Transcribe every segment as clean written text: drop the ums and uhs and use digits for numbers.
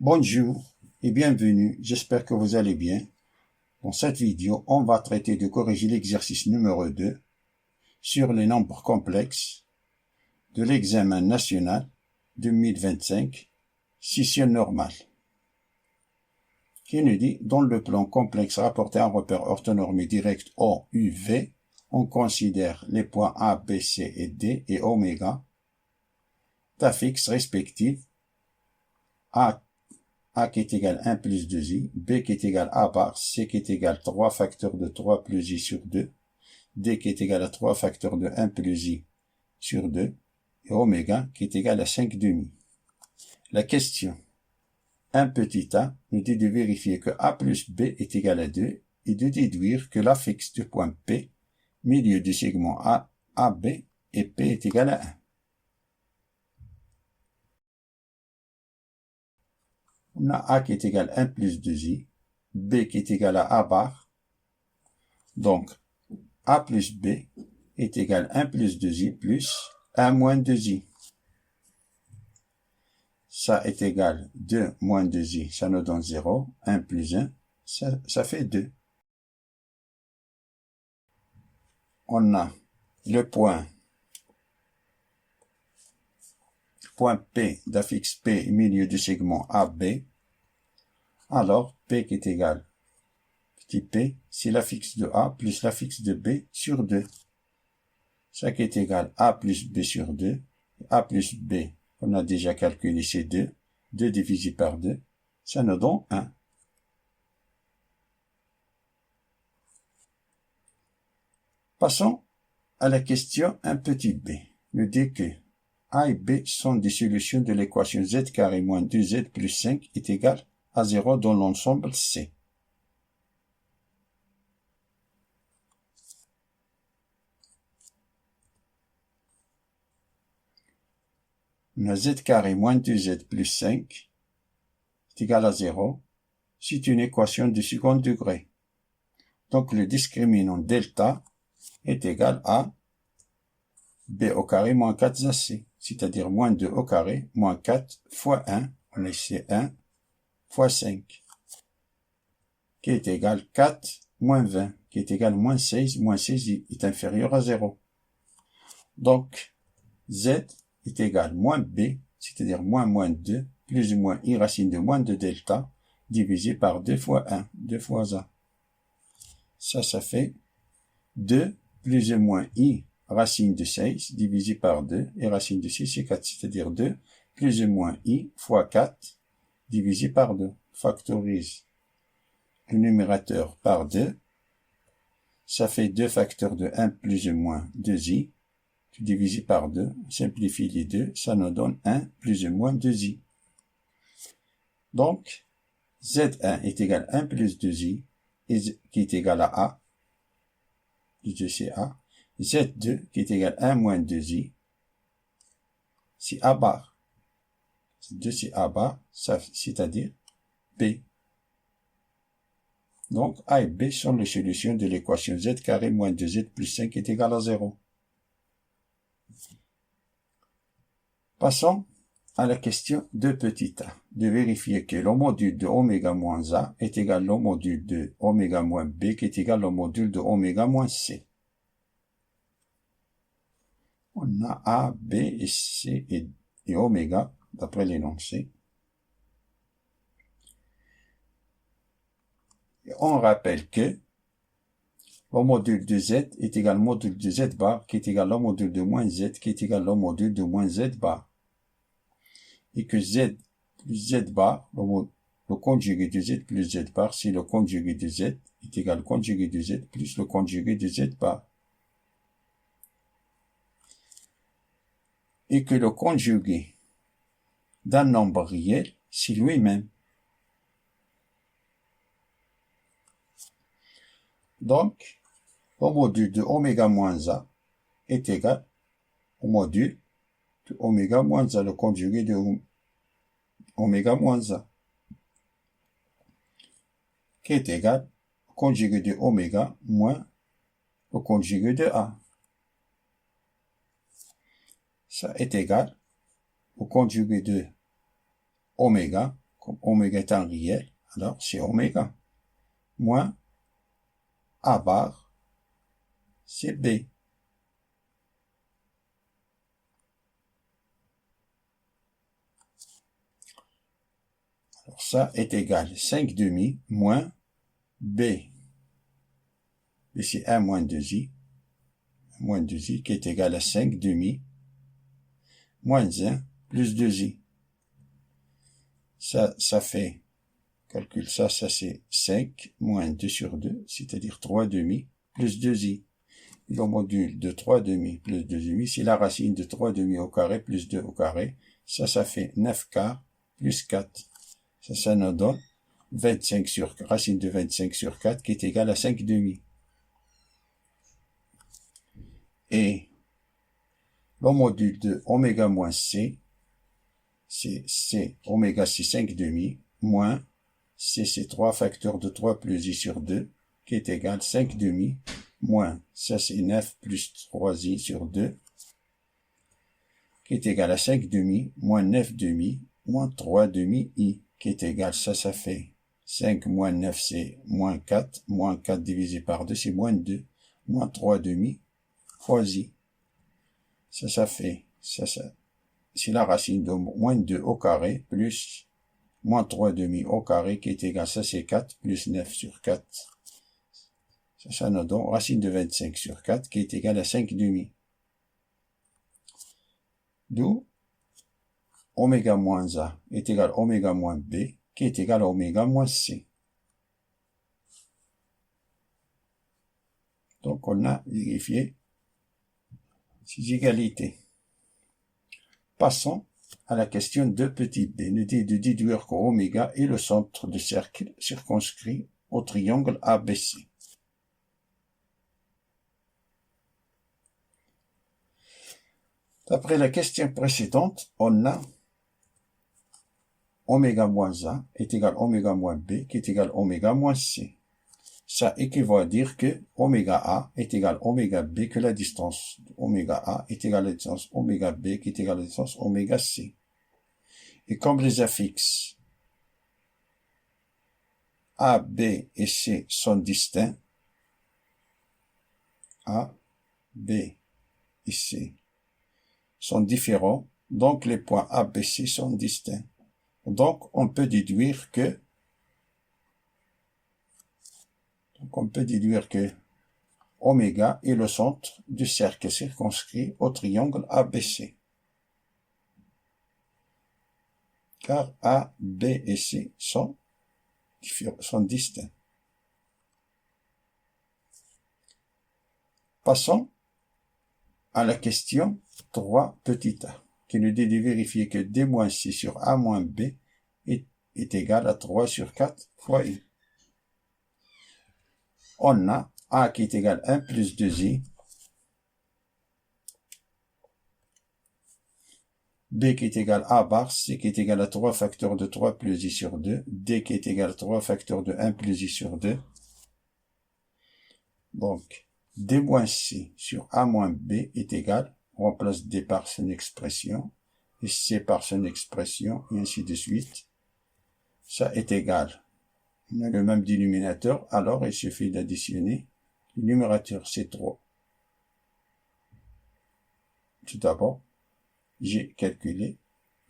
Bonjour et bienvenue, j'espère que vous allez bien. Dans cette vidéo, on va traiter de corriger l'exercice numéro 2 sur les nombres complexes de l'examen national 2025, session normale, qui nous dit, dans le plan complexe rapporté un repère orthonormé direct O, U, V, on considère les points A, B, C et D et oméga d'affixes respectives A qui est égal à 1 plus 2i, B qui est égal à A bar, C qui est égal à 3 facteurs de 3 plus i sur 2, D qui est égal à 3 facteurs de 1 plus i sur 2, et oméga qui est égal à 5 demi. La question 1 petit a nous dit de vérifier que A plus B est égal à 2 et de déduire que l'affixe du point P, milieu du segment AB, et P est égal à 1. On a A qui est égal à 1 plus 2i, B qui est égal à A bar. Donc, A plus B est égal à 1 plus 2i plus 1 moins 2i. Ça est égal à 2 moins 2i, ça nous donne 0. 1 plus 1, ça fait 2. On a le point P d'affixe P milieu du segment AB. Alors, P qui est égal petit p, c'est l'affixe de A plus l'affixe de B sur 2. Ça qui est égal à A plus B sur 2. A plus B, on a déjà calculé, c'est 2. 2 divisé par 2, ça nous donne 1. Passons à la question 1 petit b. Nous dit que A et B sont des solutions de l'équation z carré moins 2z plus 5 est égal à 0 dans l'ensemble C. On a z carré moins 2z plus 5 est égal à 0. C'est une équation du second degré. Donc le discriminant delta est égal à b au carré moins 4ac, c'est-à-dire moins 2 au carré moins 4 fois 1, on a ici 1 fois 5, qui est égal à 4 moins 20, qui est égal à moins 16 est inférieur à 0. Donc z est égal à moins b, c'est-à-dire moins 2, plus ou moins i racine de moins de delta, divisé par 2 fois 1, 2 fois a. Ça fait 2 plus ou moins i racine de 16 divisé par 2, et racine de 6 c'est 4, c'est-à-dire 2 plus ou moins i fois 4 divisé par 2. Factorise le numérateur par 2, ça fait 2 facteurs de 1 plus ou moins 2i, divisé par 2, simplifie les deux, ça nous donne 1 plus ou moins 2i. Donc, z1 est égal à 1 plus 2i, qui est égal à a, 2 c'est a, z2 qui est égal à 1 moins 2i, c'est a bar. 2 c'est a bar, c'est-à-dire b. Donc, a et b sont les solutions de l'équation z carré moins 2z plus 5 est égal à 0. Passons à la question 2 petit a, de vérifier que le module de oméga moins a est égal au module de oméga moins b qui est égal au module de oméga moins c. On a a, b et c et oméga d'après l'énoncé. On rappelle que le module de z est égal au module de z bar qui est égal au module de moins z qui est égal au module de moins z bar. Et que z plus z bar, le conjugué de z plus z bar, c'est le conjugué de z est égal au conjugué de z plus le conjugué de z bar. Et que le conjugué d'un nombre réel, c'est lui-même. Donc, le module de oméga moins a est égal au module de oméga moins a, le conjugué de oméga moins a, qui est égal au conjugué de oméga moins le conjugué de a. Ça est égal au conjugué de oméga, comme oméga étant réel, alors c'est oméga. Moins A bar, c'est B. Alors ça est égal 5 demi moins B. Et c'est 1 moins 2i. Moins 2i qui est égal à 5 demi moins 1 plus 2i. Ça fait, calcule ça c'est 5 moins 2 sur 2, c'est-à-dire 3 demi plus 2i. Et le module de 3 demi plus 2 demi, c'est la racine de 3 demi au carré plus 2 au carré. Ça fait 9 quarts plus 4. Ça nous donne 25 sur, racine de 25 sur 4 qui est égale à 5 demi. Et le module de oméga moins c, c'est oméga c'est 5 demi, moins c c'est 3 facteurs de 3 plus i sur 2, qui est égal à 5 demi, moins, ça c'est 9 plus 3i sur 2, qui est égal à 5 demi, moins 9 demi, moins 3 demi i, qui est égal, ça fait 5 moins 9 c'est moins 4 divisé par 2 c'est moins 2, moins 3 demi, fois i. Ça fait, c'est la racine de moins 2 au carré, plus moins 3 demi au carré, qui est égal, ça c'est 4, plus 9 sur 4. Ça nous donne racine de 25 sur 4, qui est égal à 5 demi. D'où oméga moins A est égal à oméga moins B, qui est égal à oméga moins C. Donc on a vérifié ces égalités. Passons à la question de petit b. Nous dit de déduire que oméga est le centre du cercle circonscrit au triangle ABC. D'après la question précédente, on a oméga moins A est égal à oméga moins B, qui est égal à oméga moins C. Ça équivaut à dire que oméga A est égal à oméga B, que la distance oméga A est égale à la distance oméga B, qui est égale à la distance oméga C. Et comme les affixes A, B et C sont distincts, A, B et C sont différents, donc les points A, B, C sont distincts. Donc on peut déduire que oméga est le centre du cercle circonscrit au triangle ABC. Car A, B et C sont distincts. Passons à la question 3 petit a, qui nous dit de vérifier que D moins C sur A moins B est égal à 3 sur 4 fois I. On a A qui est égal à 1 plus 2i, B qui est égal à A bar, C qui est égal à 3 facteurs de 3 plus i sur 2, D qui est égal à 3 facteurs de 1 plus i sur 2. Donc, D moins C sur A moins B est égal, on remplace D par son expression, et C par son expression, et ainsi de suite. Ça est égal. On a le même dénominateur, alors il suffit d'additionner. Le numérateur, c'est 3. Tout d'abord, j'ai calculé,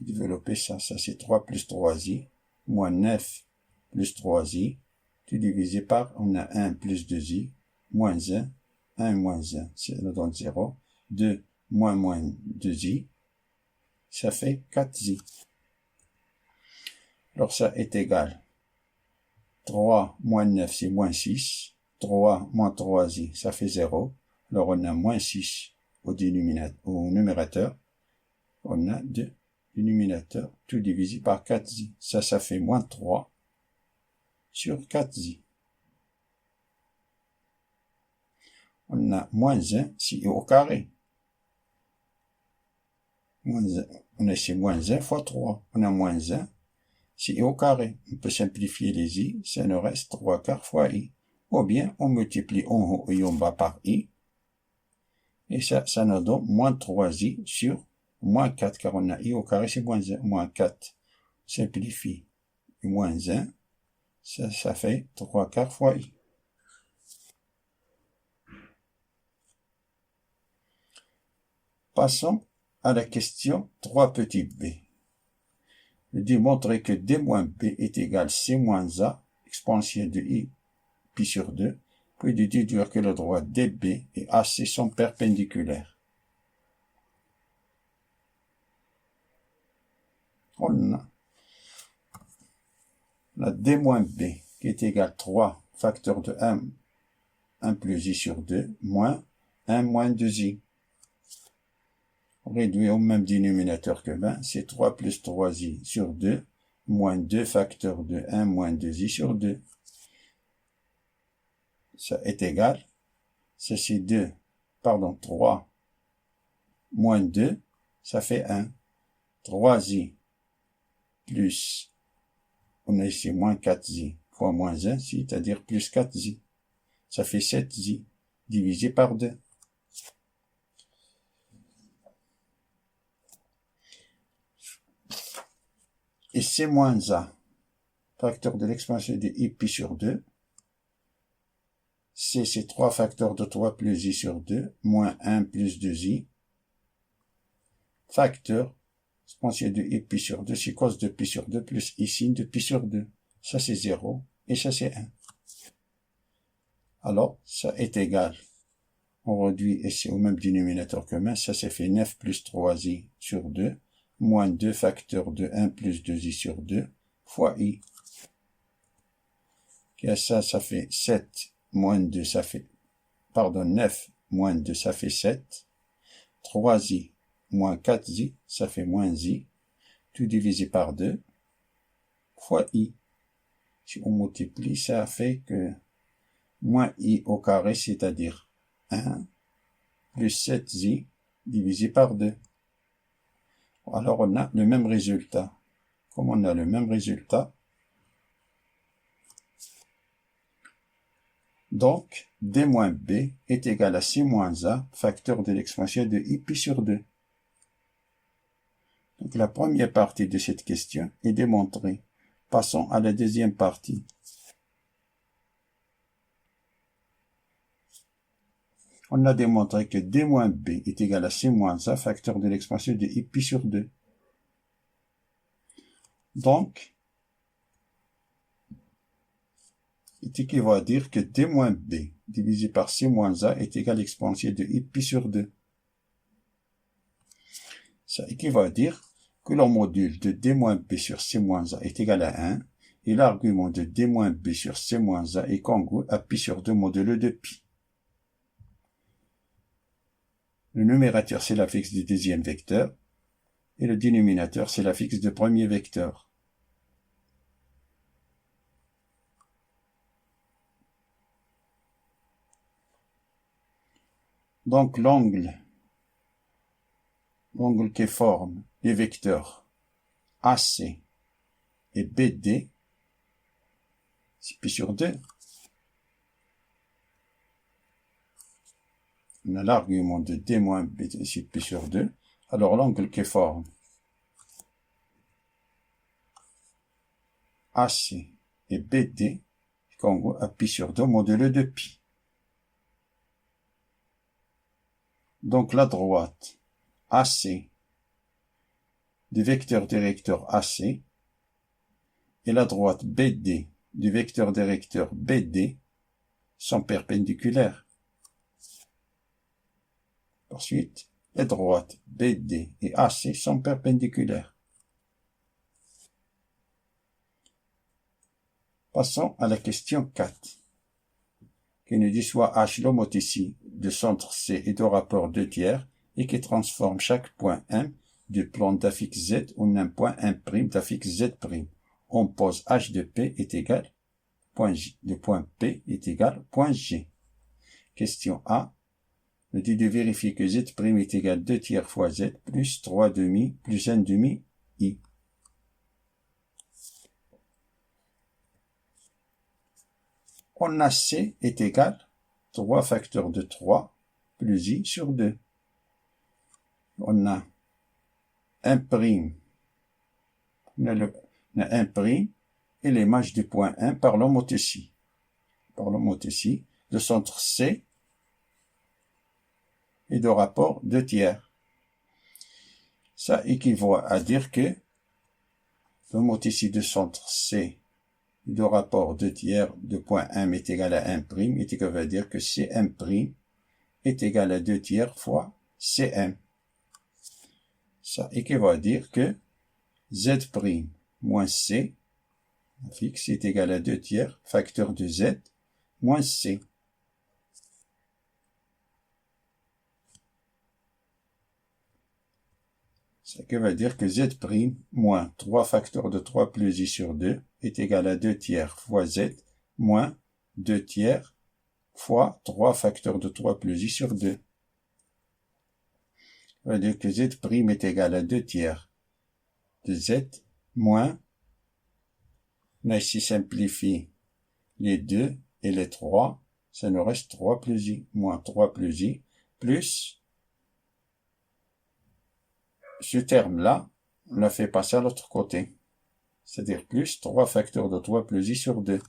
développé ça. Ça, c'est 3 plus 3i, moins 9 plus 3i, tout divisé par, on a 1 plus 2i, moins 1, 1 moins 1, ça nous donne 0. 2 moins 2i, ça fait 4i. Alors, ça est égal. 3 moins 9, c'est moins 6. 3 moins 3i, ça fait 0. Alors, on a moins 6 au numérateur. On a 2 dénominateur, tout divisé par 4i. Ça fait moins 3 sur 4i. On a moins 1, si au carré. On a ici moins 1 fois 3. On a moins 1, si au carré. On peut simplifier les i, ça nous reste 3 quarts fois i. Ou bien, on multiplie en haut et en bas par i. Et ça nous donne moins 3i sur moins 4, car on a i au carré, c'est moins 1, moins 4. Simplifie. et moins 1, ça fait 3/4 fois i. Passons à la question 3 petit b. Démontrer que d moins b est égal à c moins a, exponentielle de i pi sur 2, puis de déduire que le droit db et ac sont perpendiculaires. On a d moins b qui est égal à 3 facteur de 1 plus i sur 2, moins 1 moins 2i. Réduit au même dénominateur que 20, c'est 3 plus 3i sur 2, moins 2 facteur de 1 moins 2i sur 2. Ça est égal, ça c'est 3 moins 2, ça fait 1. 3i plus, on a ici moins 4i fois moins 1, c'est-à-dire plus 4i. Ça fait 7i divisé par 2. Et c moins a, facteur de l'expansion de i pi sur 2. C, c'est 3 facteurs de 3 plus i sur 2, moins 1 plus 2i. Facteur, expansion de i pi sur 2, c'est cos de pi sur 2 plus i sin de pi sur 2. Ça, c'est 0, et ça, c'est 1. Alors, ça est égal. On réduit, et c'est au même dénominateur commun, ça, c'est fait 9 plus 3i sur 2, moins 2 facteurs de 1 plus 2i sur 2, fois i. Et ça fait 7 moins 2, ça fait, 9 moins 2, ça fait 7. 3i moins 4i, ça fait moins i. Tout divisé par 2, fois i. Si on multiplie, ça fait que moins i au carré, c'est-à-dire 1, plus 7i divisé par 2. Alors on a le même résultat. Comme on a le même résultat, donc d moins b est égal à c moins a, facteur de l'expansion de i pi sur 2. Donc la première partie de cette question est démontrée. Passons à la deuxième partie. On a démontré que d moins b est égal à c moins a, facteur de l'expansion de i pi sur 2. Donc, il équivaut à dire que d moins b divisé par c moins a est égal à l'expansion de i pi sur 2. Ça équivaut à dire que le module de d moins b sur c moins a est égal à 1, et l'argument de d moins b sur c moins a est congru à pi sur 2 modulo de pi. Le numérateur, c'est l'affixe du deuxième vecteur, et le dénominateur, c'est l'affixe du premier vecteur. Donc l'angle qui forme les vecteurs AC et BD, c'est pi sur 2. On a l'argument de D moins B, c'est pi sur 2. Alors l'angle qui forme AC et BD, qu'on à pi sur 2 modulo de pi. Donc la droite AC du vecteur directeur AC et la droite BD du vecteur directeur BD sont perpendiculaires. Ensuite, les droites BD et AC sont perpendiculaires. Passons à la question 4, qui nous dit soit H l'homothétie de centre C et de rapport 2 tiers et qui transforme chaque point M du plan d'affixe Z en un point M' d'affixe Z'. On pose H de P est égal point J, le point P est égal point G. Question A nous dit de vérifier que Z' est égal 2 tiers fois Z plus 3 demi plus 1 demi I. On a C est égal 3 facteurs de 3 plus I sur 2. On a 1 prime. On a 1 prime et l'image du point 1 par l'homothétie. De centre C et de rapport 2 tiers. Ça équivaut à dire que l'homothétie de centre C et de rapport 2 tiers de point 1 est égal à 1', et ça veut dire que Cm' est égal à 2 tiers fois Cm. Ça équivaut à dire que Z' moins C fixe est égal à 2 tiers facteur de Z moins C. Ce qui veut dire que Z' moins 3 facteurs de 3 plus I sur 2 est égal à 2 tiers fois Z moins 2 tiers fois 3 facteurs de 3 plus I sur 2. Ça veut dire que Z' est égal à 2 tiers de Z moins, on a ici simplifié les 2 et les 3, ça nous reste 3 plus I, moins 3 plus I, plus ce terme-là, on l'a fait passer à l'autre côté. C'est-à-dire plus 3 facteurs de 3 plus I sur 2,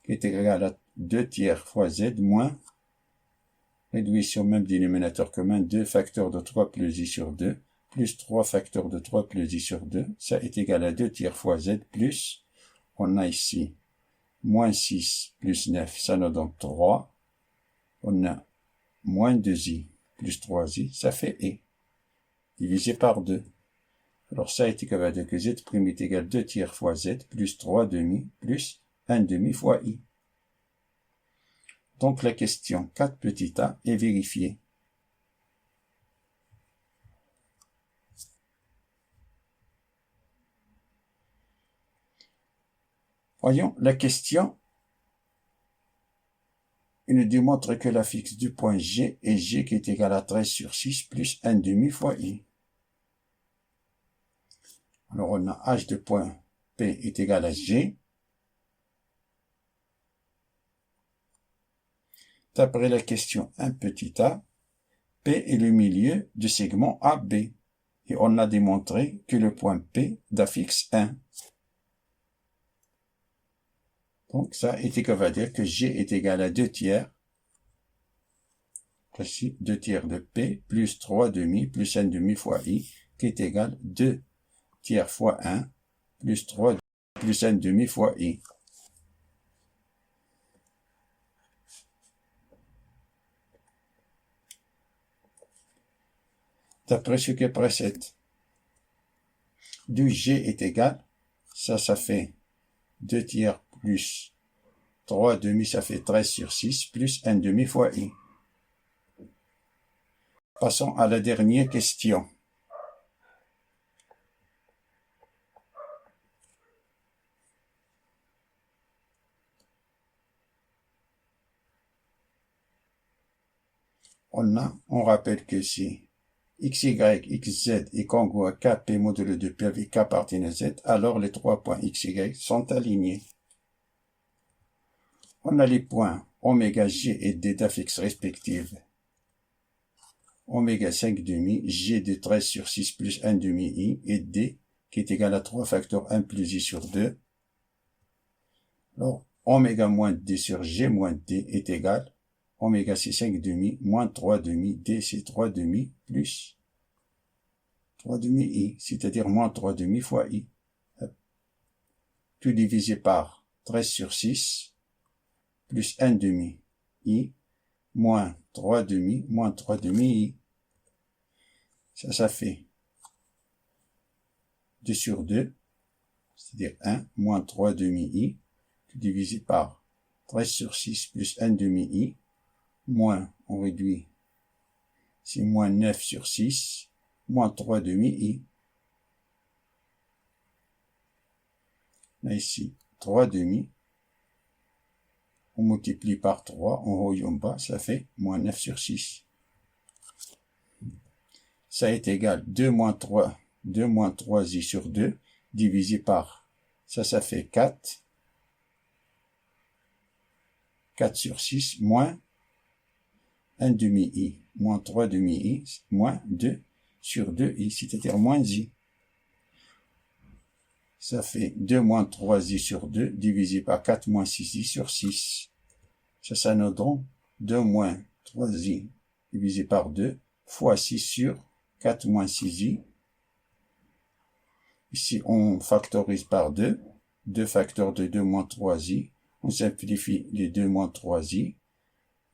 qui est égal à 2 tiers fois Z moins, réduit sur même dénominateur commun, 2 facteurs de 3 plus I sur 2, plus 3 facteurs de 3 plus I sur 2, ça est égal à 2 tiers fois Z plus, on a ici moins 6 plus 9, ça nous donne 3, on a moins 2I plus 3I, ça fait I, divisé par 2. Alors ça est égal à que Z' est égal à 2 tiers fois Z plus 3 demi plus 1 demi fois I. Donc la question 4 petit a est vérifiée. Voyons la question. Il nous démontre que la fixe du point G est G qui est égal à 13 sur 6 plus 1 demi fois I. Alors on a H de point P est égal à G. D'après la question 1 petit a, P est le milieu du segment AB. Et on a démontré que le point P d'affixe 1. Donc ça est égal à dire que G est égal à 2 tiers. Voici 2 tiers de P plus 3 demi plus 1 demi fois I qui est égal à 2 tiers fois 1 plus 3 plus 1 demi fois I. D'après ce qui précède, du G est égal, ça fait 2 tiers plus 3 demi, ça fait 13 sur 6 plus 1 demi fois I. Passons à la dernière question. On rappelle que si xy, xz est congru à kp modulo de p avec k appartient à z, alors les 3 points xy sont alignés. On a les points oméga g et d d'affixe respectives. Oméga 5 demi, g de 13 sur 6 plus 1 demi i, et d qui est égal à 3 facteurs 1 plus i sur 2. Alors, oméga moins d sur g moins d est égal, oméga c'est 5 demi, moins 3 demi, d c'est 3 demi, plus 3 demi i, c'est-à-dire moins 3 demi fois i. Tout divisé par 13 sur 6, plus 1 demi i, moins 3 demi, moins 3 demi i. Ça fait 2 sur 2, c'est-à-dire 1, moins 3 demi i, divisé par 13 sur 6 plus 1 demi i, moins, on réduit, c'est moins 9 sur 6, moins 3 demi i. Là ici, 3 demi, on multiplie par 3, en haut et en bas, ça fait moins 9 sur 6. Ça est égal 2 moins 3i sur 2, divisé par, ça fait 4. 4 sur 6, moins 1 demi-i, moins 3 demi-i, moins 2 sur 2i, c'est-à-dire moins i. Ça fait 2 moins 3i sur 2 divisé par 4 moins 6i sur 6. Ça nous donne 2 moins 3i divisé par 2 fois 6 sur 4 moins 6i. Ici, on factorise par 2. 2 facteurs de 2 moins 3i. On simplifie les 2 moins 3i.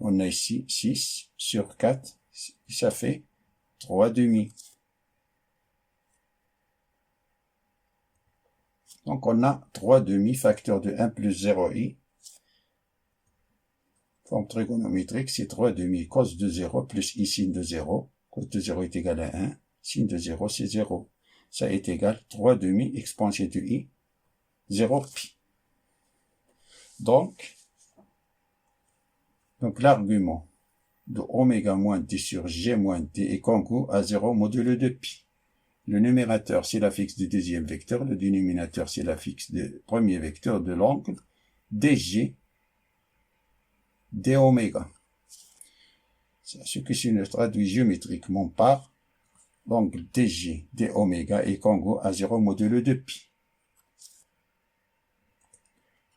On a ici 6 sur 4. Ça fait 3 demi. Donc, on a 3 demi facteurs de 1 plus 0i. Forme trigonométrique, c'est 3 demi cos de 0 plus i sin de 0. Cos de 0 est égal à 1. Sin de 0, c'est 0. Ça est égal 3 demi exponentielle de i, 0 pi. Donc l'argument de oméga moins d sur g moins d est congrue à 0 modulo de pi. Le numérateur, c'est l'affixe du deuxième vecteur. Le dénominateur, c'est l'affixe du premier vecteur de l'angle dg d oméga. Ce qui se traduit géométriquement par l'angle dg d oméga est congru à 0 modulo de pi.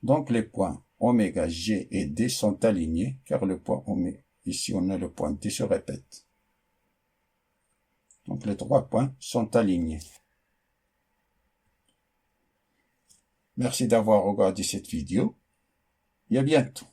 Donc les points oméga, g et d sont alignés, car le point oméga, ici on a le point d se répète. Donc les 3 points sont alignés. Merci d'avoir regardé cette vidéo et à bientôt.